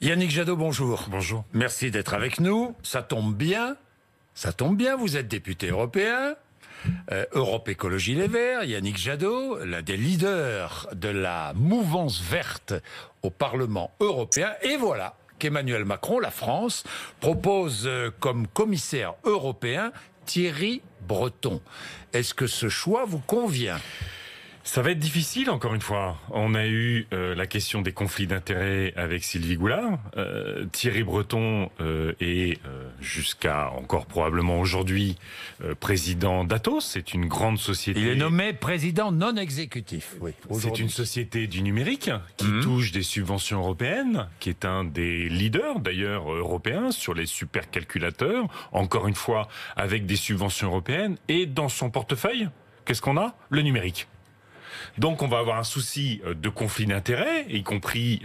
Yannick Jadot, bonjour. Bonjour. Merci d'être avec nous. Ça tombe bien, vous êtes député européen. Europe Écologie Les Verts, Yannick Jadot, l'un des leaders de la mouvance verte au Parlement européen. Et voilà qu'Emmanuel Macron, la France, propose comme commissaire européen Thierry Breton. Est-ce que ce choix vous convient ? Ça va être difficile, encore une fois. On a eu la question des conflits d'intérêts avec Sylvie Goulard. Thierry Breton est, jusqu'à encore probablement aujourd'hui, président d'Atos. C'est une grande société. Il est nommé président non exécutif. Oui, c'est une société du numérique qui touche des subventions européennes, qui est un des leaders, d'ailleurs, européens sur les supercalculateurs. Encore une fois, avec des subventions européennes. Et dans son portefeuille, qu'est-ce qu'on a ? Le numérique. Donc on va avoir un souci de conflit d'intérêts, y compris,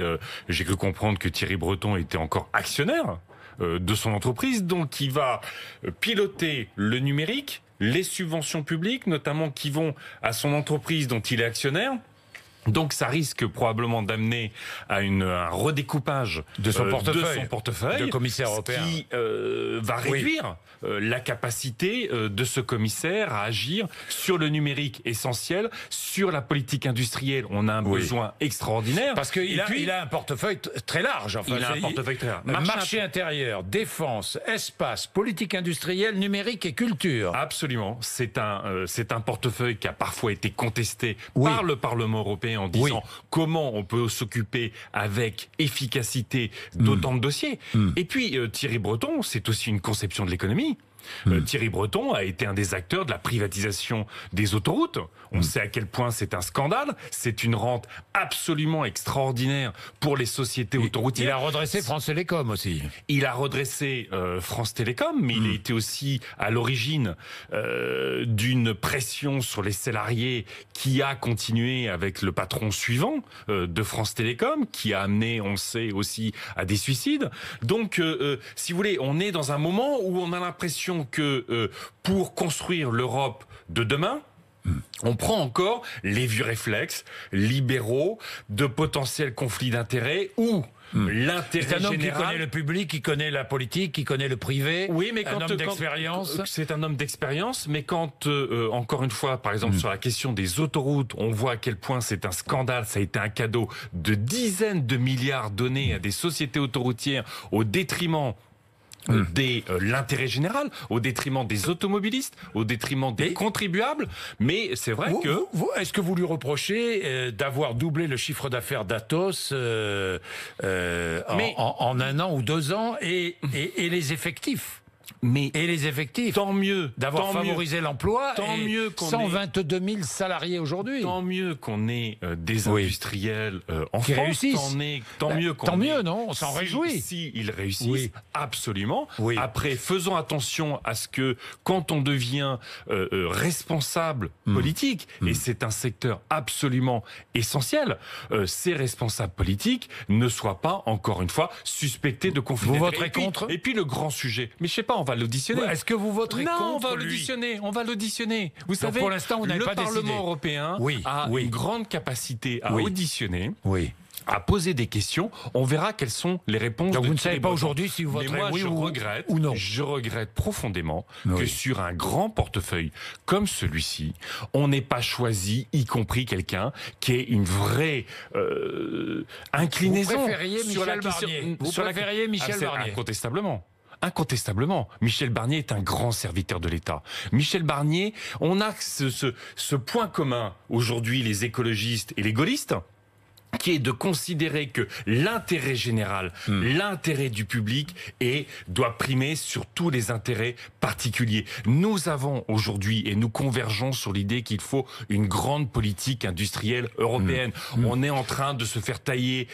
j'ai cru comprendre que Thierry Breton était encore actionnaire de son entreprise, donc il va piloter le numérique, les subventions publiques, notamment qui vont à son entreprise dont il est actionnaire. Donc ça risque probablement d'amener à un redécoupage de son portefeuille, de commissaire européen, qui va réduire la capacité de ce commissaire à agir sur le numérique essentiel, sur la politique industrielle. On a un besoin extraordinaire. Parce qu'il a un portefeuille très large. Enfin, il a un portefeuille très large. Marché intérieur, défense, espace, politique industrielle, numérique et culture. Absolument. C'est un portefeuille qui a parfois été contesté par le Parlement européen en disant comment on peut s'occuper avec efficacité d'autant de dossiers. Et puis Thierry Breton, c'est aussi une conception de l'économie. Thierry Breton a été un des acteurs de la privatisation des autoroutes. On sait à quel point c'est un scandale. C'est une rente absolument extraordinaire pour les sociétés autoroutières. Il a redressé France Télécom aussi. Il a redressé France Télécom, mais il a été aussi à l'origine d'une pression sur les salariés qui a continué avec le patron suivant de France Télécom, qui a amené, on le sait aussi, à des suicides. Donc, si vous voulez, on est dans un moment où on a l'impression que pour construire l'Europe de demain, on prend encore les vieux réflexes libéraux de potentiels conflits d'intérêts où l'intérêt général... C'est un homme qui connaît le public, qui connaît la politique, qui connaît le privé. Oui, mais un homme d'expérience. C'est un homme d'expérience, mais quand, encore une fois, par exemple, sur la question des autoroutes, on voit à quel point c'est un scandale, ça a été un cadeau de dizaines de milliards donnés à des sociétés autoroutières au détriment de l'intérêt général, au détriment des automobilistes, au détriment des contribuables. Mais c'est vrai que... Est-ce que vous lui reprochez d'avoir doublé le chiffre d'affaires d'Atos en 1 an ou 2 ans et les effectifs? Tant mieux d'avoir favorisé l'emploi. Tant mieux qu'on 122 000 salariés aujourd'hui. Tant mieux qu'on ait des industriels en qui France. Réussissent. Tant mieux, non, on s'en réjouit. Si ils réussissent, absolument. Après, faisons attention à ce que quand on devient responsable politique, et c'est un secteur absolument essentiel, ces responsables politiques ne soient pas, encore une fois, suspectés de conflits d'intérêts. Vous voterez contre ? Et puis le grand sujet, mais je sais pas, on va l'auditionner. Est-ce que vous voterez contre on va l'auditionner. Vous savez, pour l'instant, vous n'avez pas décidé. Le Parlement européen a une grande capacité à auditionner. À poser des questions, on verra quelles sont les réponses. Donc vous ne savez pas aujourd'hui si vous voterez ou non. Je regrette profondément que sur un grand portefeuille comme celui-ci, on n'ait pas choisi, y compris quelqu'un qui ait une vraie inclinaison. Vous préfériez Michel Barnier. Vous préfériez Michel Barnier. Incontestablement. Michel Barnier est un grand serviteur de l'État. Michel Barnier, on a ce point commun aujourd'hui, les écologistes et les gaullistes, qui est de considérer que l'intérêt général, l'intérêt du public doit primer sur tous les intérêts particuliers. Nous avons aujourd'hui, et nous convergeons sur l'idée qu'il faut une grande politique industrielle européenne. On est en train de se faire tailler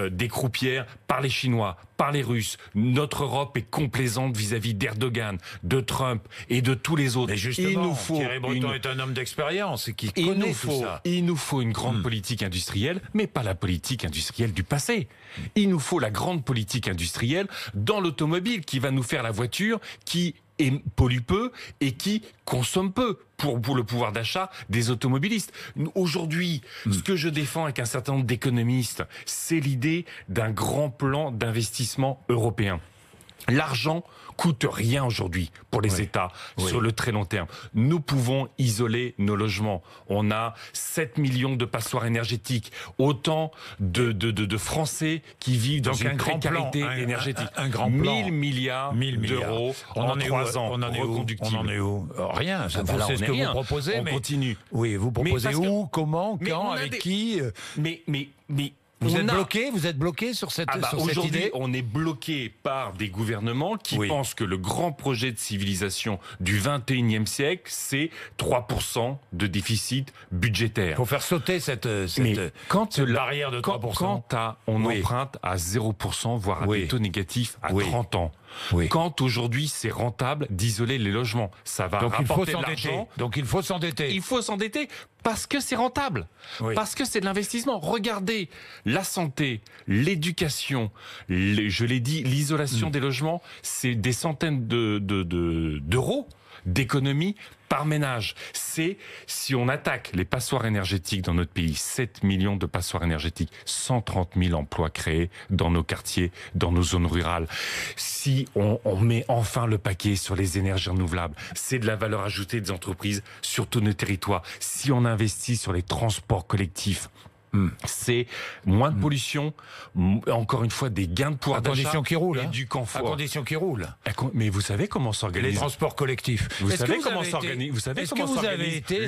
des croupières par les Chinois, par les Russes. Notre Europe est complaisante vis-à-vis d'Erdogan, de Trump et de tous les autres. Mais justement, Thierry Breton est un homme d'expérience et qui connaît tout ça. Il nous faut une grande politique industrielle, mais pas la politique industrielle du passé. Il nous faut la grande politique industrielle dans l'automobile qui va nous faire la voiture qui pollue peu et qui consomme peu pour le pouvoir d'achat des automobilistes. Aujourd'hui, ce que je défends avec un certain nombre d'économistes, c'est l'idée d'un grand plan d'investissement européen. L'argent coûte rien aujourd'hui pour les États sur le très long terme. Nous pouvons isoler nos logements. On a 7 millions de passoires énergétiques, autant de Français qui vivent dans une précarité énergétique. Un grand plan. 1000 milliards d'euros en 3 ans. On en est où? Rien. C'est ce que vous proposez. On continue. Oui, vous proposez où, comment, quand, avec qui? Mais Vous êtes bloqué sur cette idée? Aujourd'hui, on est bloqué par des gouvernements qui pensent que le grand projet de civilisation du 21e siècle, c'est 3% de déficit budgétaire. Il faut faire sauter cette barrière de 3%. Quand on emprunte à 0%, voire à des taux négatifs à 30 ans. Quand aujourd'hui c'est rentable d'isoler les logements, ça va rapporter de l'argent. Donc il faut s'endetter. Il faut s'endetter parce que c'est rentable, parce que c'est de l'investissement. Regardez la santé, l'éducation, je l'ai dit, l'isolation des logements, c'est des centaines d'euros d'économie par ménage. C'est, si on attaque les passoires énergétiques dans notre pays, 7 millions de passoires énergétiques, 130 000 emplois créés dans nos quartiers, dans nos zones rurales. Si on met enfin le paquet sur les énergies renouvelables, c'est de la valeur ajoutée des entreprises sur tous nos territoires. Si on investit sur les transports collectifs, c'est moins de pollution, encore une fois des gains de pouvoir d'achat et du confort. À condition qu'ils roulent. Mais vous savez comment s'organise les transports collectifs? Vous savez comment s'organise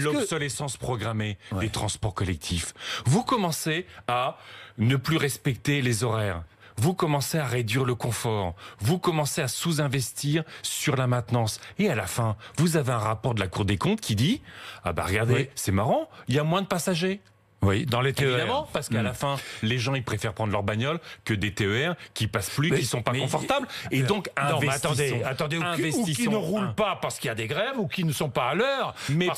l'obsolescence programmée des transports collectifs? Vous commencez à ne plus respecter les horaires. Vous commencez à réduire le confort, vous commencez à sous-investir sur la maintenance. Et à la fin, vous avez un rapport de la Cour des comptes qui dit « Ah bah regardez, c'est marrant, il y a moins de passagers ». Oui, dans les TER. Évidemment, parce qu'à la fin, les gens ils préfèrent prendre leur bagnole que des TER qui passent plus, qui sont pas confortables. Et donc attendez, ou qui ne roulent pas parce qu'il y a des grèves, ou qui ne sont pas à l'heure. Mais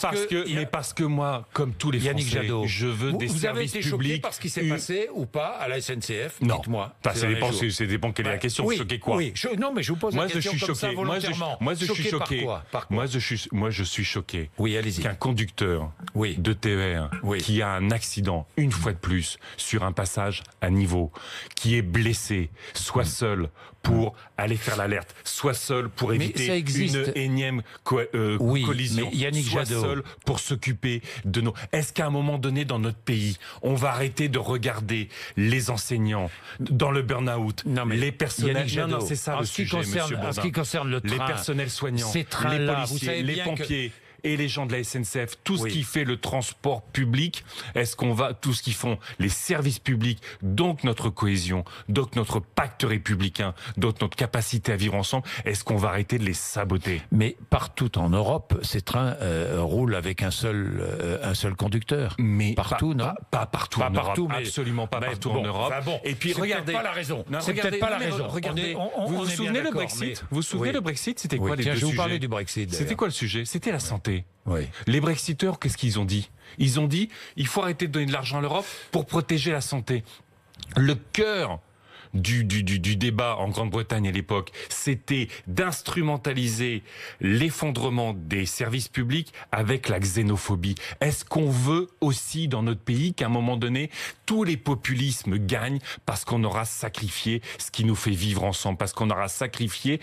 parce que moi, comme tous les Yannick Français, Jadot, je veux des services publics. Vous avez été choqué par ce qui s'est passé ou pas à la SNCF? Non. Dites-moi. Ça dépend quelle est la question. Choqué quoi? Non, mais je vous pose la question comme ça volontairement. Moi, je suis choqué. Par quoi? Moi, je suis choqué. Oui, allez-y. Qu'un conducteur de TER qui a un accident une fois de plus sur un passage à niveau, qui est blessé, soit seul pour aller faire l'alerte, soit seul pour éviter une énième collision, soit seul pour s'occuper de nos... Est-ce qu'à un moment donné dans notre pays, on va arrêter de regarder les enseignants dans le burn-out, les personnels... Non, c'est ça le sujet, monsieur Bourdin. En ce qui concerne le train, les personnels soignants, les policiers, les pompiers... et les gens de la SNCF, tout ce qui fait le transport public, tout ce qui font les services publics, donc notre cohésion, donc notre pacte républicain, donc notre capacité à vivre ensemble, est-ce qu'on va arrêter de les saboter? Mais partout en Europe, ces trains roulent avec un seul conducteur. Mais partout, non? Pas partout en Europe, absolument pas partout en Europe. Et puis regardez, c'est peut-être pas la raison. C'est peut-être pas la raison. Regardez, vous vous souvenez le Brexit? Vous vous souvenez le Brexit? C'était quoi les deux sujets? Je vais vous parler du Brexit. C'était quoi le sujet? C'était la santé. Oui. Les Brexiteurs, qu'est-ce qu'ils ont dit? Ils ont dit, il faut arrêter de donner de l'argent à l'Europe pour protéger la santé. Le cœur du débat en Grande-Bretagne à l'époque, c'était d'instrumentaliser l'effondrement des services publics avec la xénophobie. Est-ce qu'on veut aussi dans notre pays qu'à un moment donné, tous les populismes gagnent parce qu'on aura sacrifié ce qui nous fait vivre ensemble, parce qu'on aura sacrifié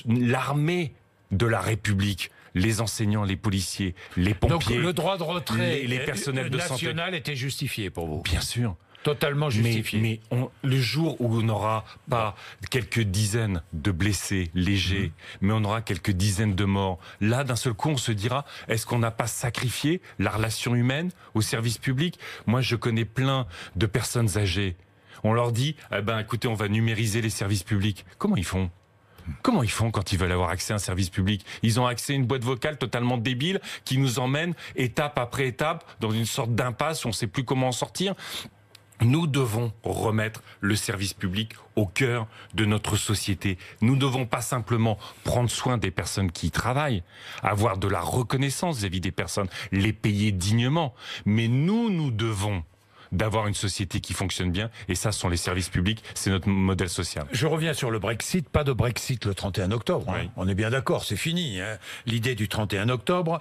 l'armée de la République? Les enseignants, les policiers, les pompiers. Donc le droit de retrait les personnels de santé national était justifié pour vous? Bien sûr. Totalement justifié. Mais le jour où on n'aura pas quelques dizaines de blessés légers, mais on aura quelques dizaines de morts, là d'un seul coup on se dira, est-ce qu'on n'a pas sacrifié la relation humaine au service public? Moi je connais plein de personnes âgées. On leur dit, écoutez, on va numériser les services publics. Comment ils font? Comment ils font quand ils veulent avoir accès à un service public? Ils ont accès à une boîte vocale totalement débile qui nous emmène étape après étape dans une sorte d'impasse où on ne sait plus comment en sortir. Nous devons remettre le service public au cœur de notre société. Nous ne devons pas simplement prendre soin des personnes qui y travaillent, avoir de la reconnaissance vis-à-vis des personnes, les payer dignement. Mais nous devons d'avoir une société qui fonctionne bien. Et ça, ce sont les services publics, c'est notre modèle social. Je reviens sur le Brexit. Pas de Brexit le 31 octobre. Oui. Hein. On est bien d'accord, c'est fini. Hein. L'idée du 31 octobre,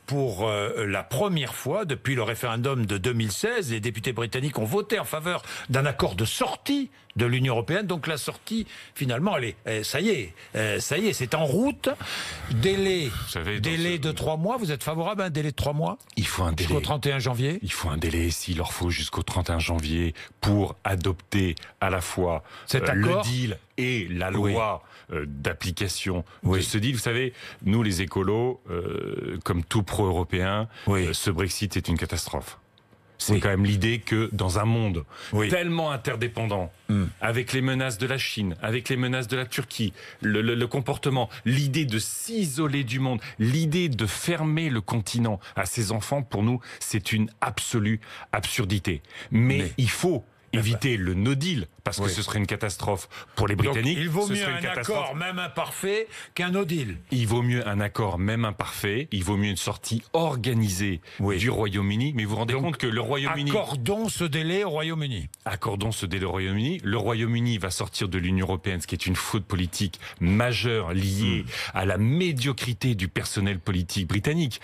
pour la première fois depuis le référendum de 2016, les députés britanniques ont voté en faveur d'un accord de sortie de l'Union européenne. Donc la sortie, finalement, ça y est, c'est en route. Délai de 3 mois. Vous êtes favorable à un délai de 3 mois? Il faut un délai. Jusqu'au 31 janvier. Il faut un délai, s'il leur faut, jusqu'au 31 janvier pour adopter à la fois le deal et la loi d'application de ce deal. Vous savez, nous les écolos, comme tout pro-européen, ce Brexit est une catastrophe. C'est quand même l'idée que dans un monde tellement interdépendant, avec les menaces de la Chine, avec les menaces de la Turquie, le comportement, l'idée de s'isoler du monde, l'idée de fermer le continent à ses enfants, pour nous, c'est une absolue absurdité. Mais il faut éviter le no deal, parce que ce serait une catastrophe pour les Britanniques. Donc, il vaut mieux un accord, même imparfait, qu'un no deal. Il vaut mieux un accord, même imparfait. Il vaut mieux une sortie organisée du Royaume-Uni. Mais vous vous rendez compte que le Royaume-Uni... Accordons ce délai au Royaume-Uni. Accordons ce délai au Royaume-Uni. Le Royaume-Uni va sortir de l'Union européenne, ce qui est une faute politique majeure liée à la médiocrité du personnel politique britannique.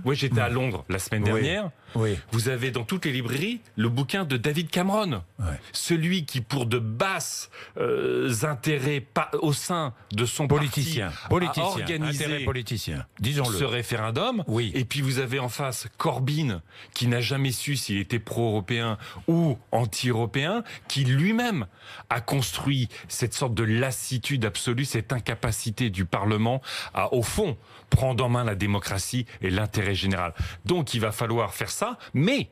Moi, j'étais à Londres la semaine dernière. Vous avez dans toutes les librairies le bouquin de David Cameron. Celui qui, pour de basses intérêts au sein de son parti, a organisé ce référendum. Et puis vous avez en face Corbyn, qui n'a jamais su s'il était pro-européen ou anti-européen, qui lui-même a construit cette sorte de lassitude absolue, cette incapacité du Parlement à, au fond, prendre en main la démocratie et l'intérêt général. Donc il va falloir faire ça, mais,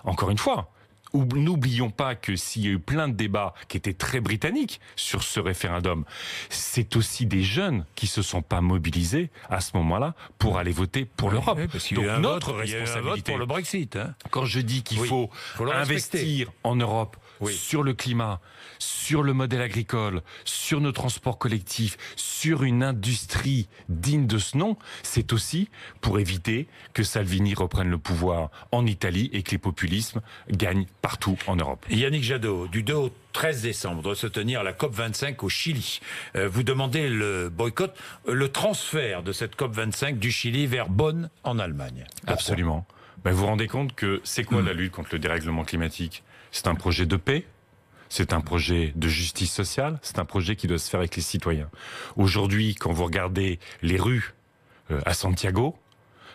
encore une fois, n'oublions pas que s'il y a eu plein de débats qui étaient très britanniques sur ce référendum, c'est aussi des jeunes qui se sont pas mobilisés à ce moment-là pour aller voter pour l'Europe. Donc notre responsabilité pour le Brexit. Hein. Quand je dis qu'il faut investir en Europe sur le climat, sur le modèle agricole, sur nos transports collectifs, sur une industrie digne de ce nom, c'est aussi pour éviter que Salvini reprenne le pouvoir en Italie et que les populismes gagnent partout en Europe. Yannick Jadot, du 2 au 13 décembre, doit se tenir la COP25 au Chili. Vous demandez le boycott, le transfert de cette COP25 du Chili vers Bonn en Allemagne. Pourquoi ? Absolument. Vous vous rendez compte que c'est quoi la lutte contre le dérèglement climatique ? C'est un projet de paix, c'est un projet de justice sociale, c'est un projet qui doit se faire avec les citoyens. Aujourd'hui, quand vous regardez les rues à Santiago,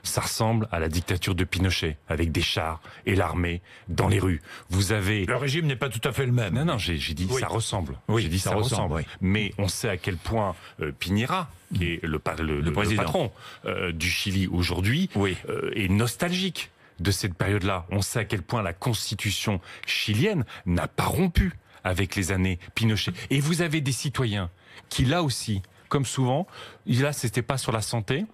ça ressemble à la dictature de Pinochet, avec des chars et l'armée dans les rues. Vous avez... Le régime n'est pas tout à fait le même. Non, j'ai dit ça ressemble. J'ai dit ça ressemble. Mais on sait à quel point Piñera, qui est le patron du Chili aujourd'hui, est nostalgique de cette période-là. On sait à quel point la constitution chilienne n'a pas rompu avec les années Pinochet. Et vous avez des citoyens qui, là aussi, comme souvent, là, c'était pas sur la santé,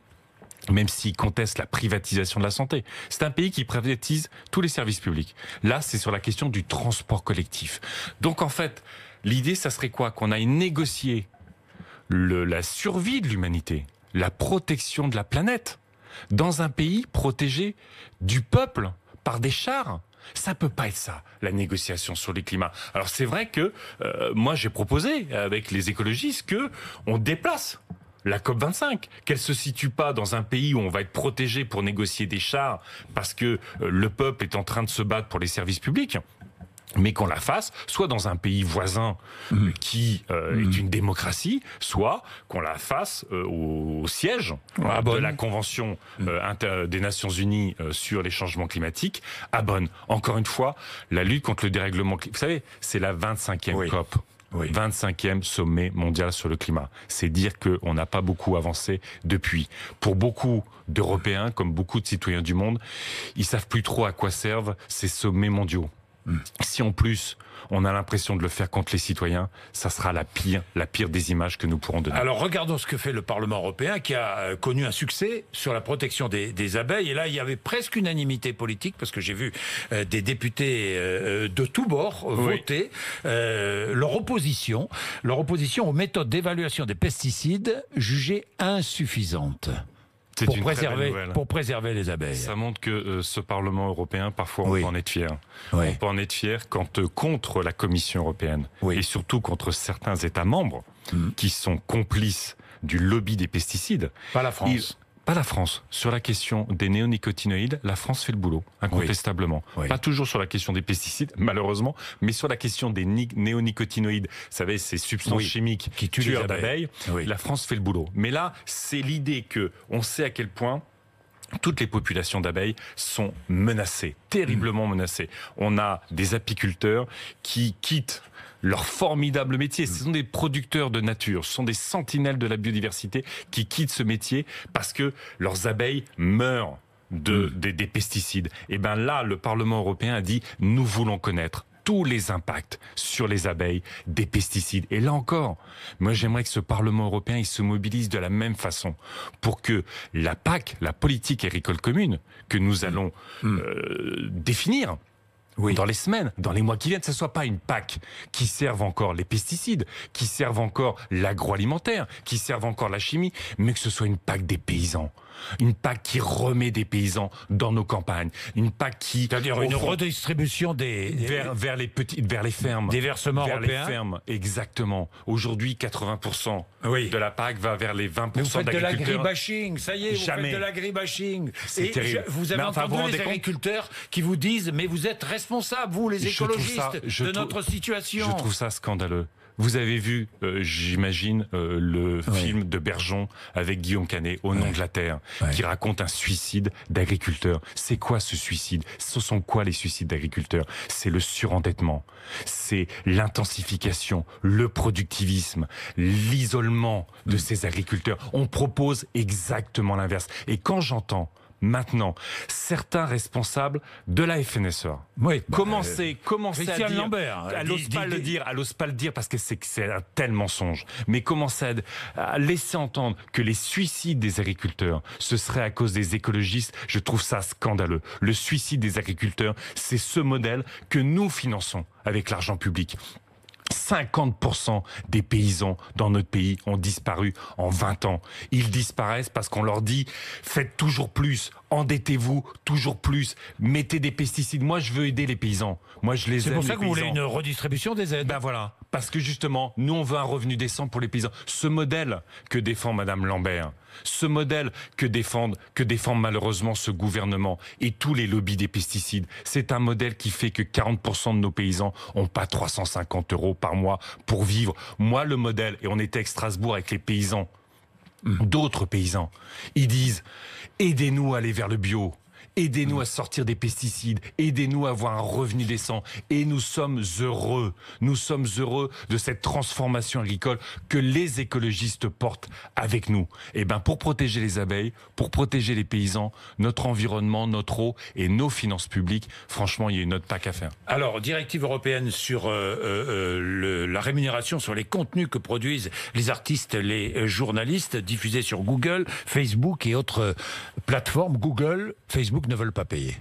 même s'ils contestent la privatisation de la santé. C'est un pays qui privatise tous les services publics. Là, c'est sur la question du transport collectif. Donc, en fait, l'idée, ça serait quoi ? Qu'on aille négocier la survie de l'humanité, la protection de la planète, dans un pays protégé du peuple par des chars. Ça peut pas être ça, la négociation sur les climats. Alors c'est vrai que moi j'ai proposé avec les écologistes que on déplace la COP25, qu'elle se situe pas dans un pays où on va être protégé pour négocier des chars parce que le peuple est en train de se battre pour les services publics, mais qu'on la fasse soit dans un pays voisin qui est une démocratie, soit qu'on la fasse au siège de la Convention des Nations Unies sur les changements climatiques à Bonn. Encore une fois, la lutte contre le dérèglement climatique, vous savez, c'est la 25e COP. 25e sommet mondial sur le climat. C'est dire qu'on n'a pas beaucoup avancé depuis. Pour beaucoup d'Européens, comme beaucoup de citoyens du monde, ils savent plus trop à quoi servent ces sommets mondiaux. Si en plus on a l'impression de le faire contre les citoyens, ça sera la pire des images que nous pourrons donner. Alors regardons ce que fait le Parlement européen qui a connu un succès sur la protection des abeilles. Et là, il y avait presque unanimité politique parce que j'ai vu des députés de tous bords voter leur opposition aux méthodes d'évaluation des pesticides jugées insuffisantes. pour préserver les abeilles. Ça montre que ce Parlement européen, parfois, on peut en être fier. Oui. On peut en être fier quand contre la Commission européenne et surtout contre certains États membres qui sont complices du lobby des pesticides. Pas la France. Pas la France. Sur la question des néonicotinoïdes, la France fait le boulot, incontestablement. Oui. Pas toujours sur la question des pesticides, malheureusement, mais sur la question des néonicotinoïdes, vous savez, ces substances chimiques qui tuent les d'abeilles, la France fait le boulot. Mais là, c'est l'idée que on sait à quel point toutes les populations d'abeilles sont menacées, terriblement menacées. On a des apiculteurs qui quittent leur formidable métier. Ce sont des producteurs de nature, ce sont des sentinelles de la biodiversité qui quittent ce métier parce que leurs abeilles meurent des pesticides. Et bien là, le Parlement européen a dit, nous voulons connaître tous les impacts sur les abeilles des pesticides. Et là encore, moi j'aimerais que ce Parlement européen il se mobilise de la même façon pour que la PAC, la politique agricole commune, que nous allons définir dans les semaines, dans les mois qui viennent, que ce ne soit pas une PAC qui serve encore les pesticides, qui serve encore l'agroalimentaire, qui serve encore la chimie, mais que ce soit une PAC des paysans. Une PAC qui remet des paysans dans nos campagnes. Une PAC qui... C'est-à-dire une redistribution vers les fermes. Des versements vers européens. Les fermes, exactement. Aujourd'hui, 80% de la PAC va vers les 20% d'agriculteurs. Vous faites de l'agribashing, ça y est, vous faites de l'agribashing. C'est terrible. Vous avez entendu les agriculteurs qui vous disent, mais vous êtes responsables, vous les écologistes, de notre situation. Je trouve ça scandaleux. Vous avez vu, j'imagine, le film de Bergeon avec Guillaume Canet, Au nom de la terre, qui raconte un suicide d'agriculteurs. C'est quoi ce suicide? Ce sont quoi les suicides d'agriculteurs? C'est le surendettement, c'est l'intensification, le productivisme, l'isolement de ces agriculteurs. On propose exactement l'inverse. Et quand j'entends maintenant certains responsables de la FNSEA commencer à dire, elle n'ose pas le dire parce que c'est un tel mensonge, mais commencer à laisser entendre que les suicides des agriculteurs ce serait à cause des écologistes, je trouve ça scandaleux. Le suicide des agriculteurs, c'est ce modèle que nous finançons avec l'argent public. 50% des paysans dans notre pays ont disparu en 20 ans. Ils disparaissent parce qu'on leur dit « faites toujours plus, endettez-vous toujours plus, mettez des pesticides ». Moi, je veux aider les paysans. Moi, je les aime. C'est pour ça que vous paysans. voulez une redistribution des aides. Ben voilà, parce que justement, nous, on veut un revenu décent pour les paysans. Ce modèle que défend Madame Lambert, ce modèle que défend malheureusement ce gouvernement et tous les lobbies des pesticides, c'est un modèle qui fait que 40% de nos paysans n'ont pas 350 € par mois pour vivre. Moi, le modèle, et on était à Strasbourg avec les paysans, d'autres paysans, ils disent « aidez-nous à aller vers le bio ». Aidez-nous à sortir des pesticides, aidez-nous à avoir un revenu décent. Et nous sommes heureux de cette transformation agricole que les écologistes portent avec nous. Et ben pour protéger les abeilles, pour protéger les paysans, notre environnement, notre eau et nos finances publiques, franchement, il y a une autre PAC à faire. Alors, directive européenne sur la rémunération sur les contenus que produisent les artistes, les journalistes, diffusés sur Google, Facebook et autres plateformes. Google, Facebook ne veulent pas payer.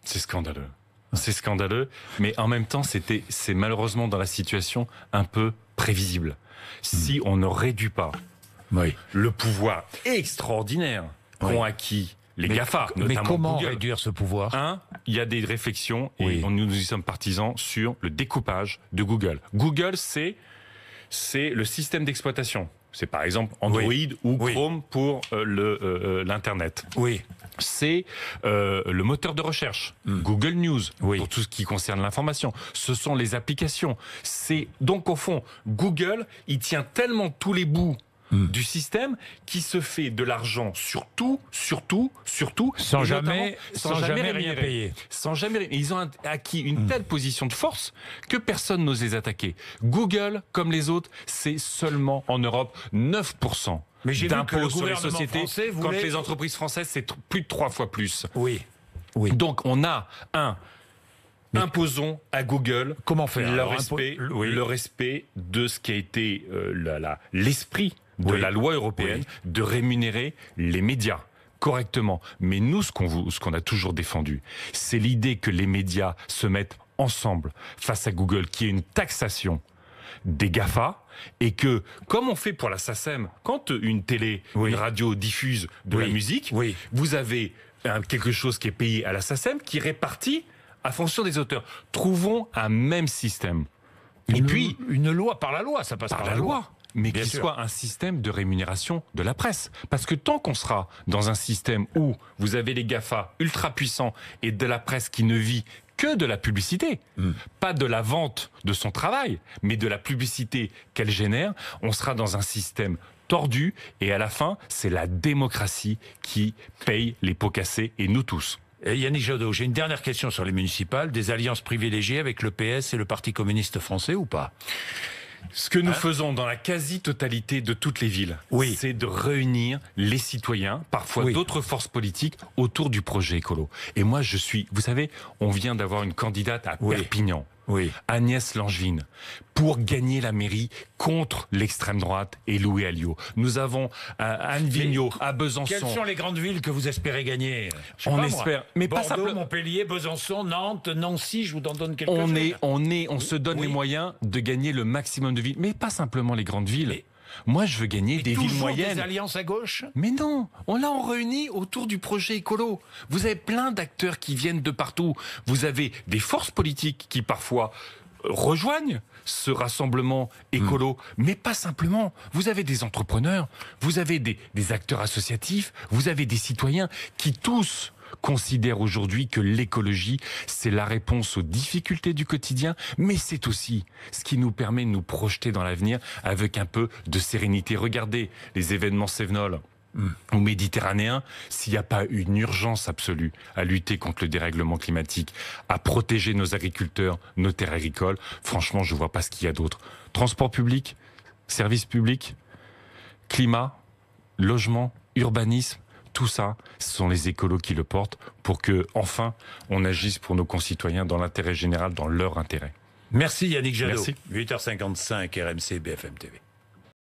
C'est scandaleux. C'est scandaleux, mais en même temps, c'est malheureusement dans la situation un peu prévisible. Si on ne réduit pas le pouvoir extraordinaire qu'ont acquis les GAFA, notamment mais comment Google, réduire ce pouvoir? Il y a des réflexions et nous y sommes partisans sur le découpage de Google. Google, c'est le système d'exploitation. C'est par exemple Android ou Chrome pour l'Internet. C'est le moteur de recherche, Google News, pour tout ce qui concerne l'information. Ce sont les applications. Donc au fond, Google, il tient tellement tous les bouts du système qui se fait de l'argent sur tout, sans jamais rien payer. Ils ont acquis une telle position de force que personne n'ose les attaquer. Google, comme les autres, c'est seulement en Europe 9%. Mais j'ai vu que le sur les gouvernement sociétés, français quand les entreprises françaises, c'est plus de 3 fois plus. Donc on a imposons à Google comment faire le respect de ce qui a été l'esprit de la loi européenne de rémunérer les médias correctement. Mais nous, ce qu'on a toujours défendu, c'est l'idée que les médias se mettent ensemble face à Google, qui est une taxation des GAFA et que, comme on fait pour la SACEM, quand une télé, une radio diffuse de la musique, vous avez quelque chose qui est payé à la SACEM qui est réparti à fonction des auteurs. Trouvons un même système. Et puis, une loi par la loi, ça passe par la loi. Mais qu'il soit un système de rémunération de la presse. Parce que tant qu'on sera dans un système où vous avez les GAFA ultra puissants et de la presse qui ne vit que de la publicité, pas de la vente de son travail, mais de la publicité qu'elle génère, on sera dans un système tordu et à la fin, c'est la démocratie qui paye les pots cassés et nous tous. Yannick Jadot, j'ai une dernière question sur les municipales. Des alliances privilégiées avec le PS et le Parti communiste français ou pas ? Ce que nous faisons dans la quasi-totalité de toutes les villes, c'est de réunir les citoyens, parfois d'autres forces politiques, autour du projet écolo. Et moi, vous savez, on vient d'avoir une candidate à Perpignan. Agnès Langevin, pour gagner la mairie contre l'extrême droite et Louis Alliot. Nous avons Anne Vigneault à Besançon. Quelles sont les grandes villes que vous espérez gagner ? On espère, mais Bordeaux, pas simplement. Montpellier, Besançon, Nantes, Nancy, je vous en donne quelques-unes. On se donne les moyens de gagner le maximum de villes, mais pas simplement les grandes villes. Moi, je veux gagner des villes moyennes. Des alliances à gauche ? Mais non, on l'a réuni autour du projet écolo. Vous avez plein d'acteurs qui viennent de partout. Vous avez des forces politiques qui parfois rejoignent ce rassemblement écolo, mais pas simplement. Vous avez des entrepreneurs, vous avez des acteurs associatifs, vous avez des citoyens qui tous considèrent aujourd'hui que l'écologie, c'est la réponse aux difficultés du quotidien, mais c'est aussi ce qui nous permet de nous projeter dans l'avenir avec un peu de sérénité. Regardez les événements cévenols ou méditerranéens, s'il n'y a pas une urgence absolue à lutter contre le dérèglement climatique, à protéger nos agriculteurs, nos terres agricoles, franchement, je ne vois pas ce qu'il y a d'autre. Transport public, services publics, climat, logement, urbanisme, tout ça, ce sont les écolos qui le portent pour que, enfin, on agisse pour nos concitoyens dans l'intérêt général, dans leur intérêt. Merci Yannick Jadot. Merci. 8h55, RMC, BFM TV.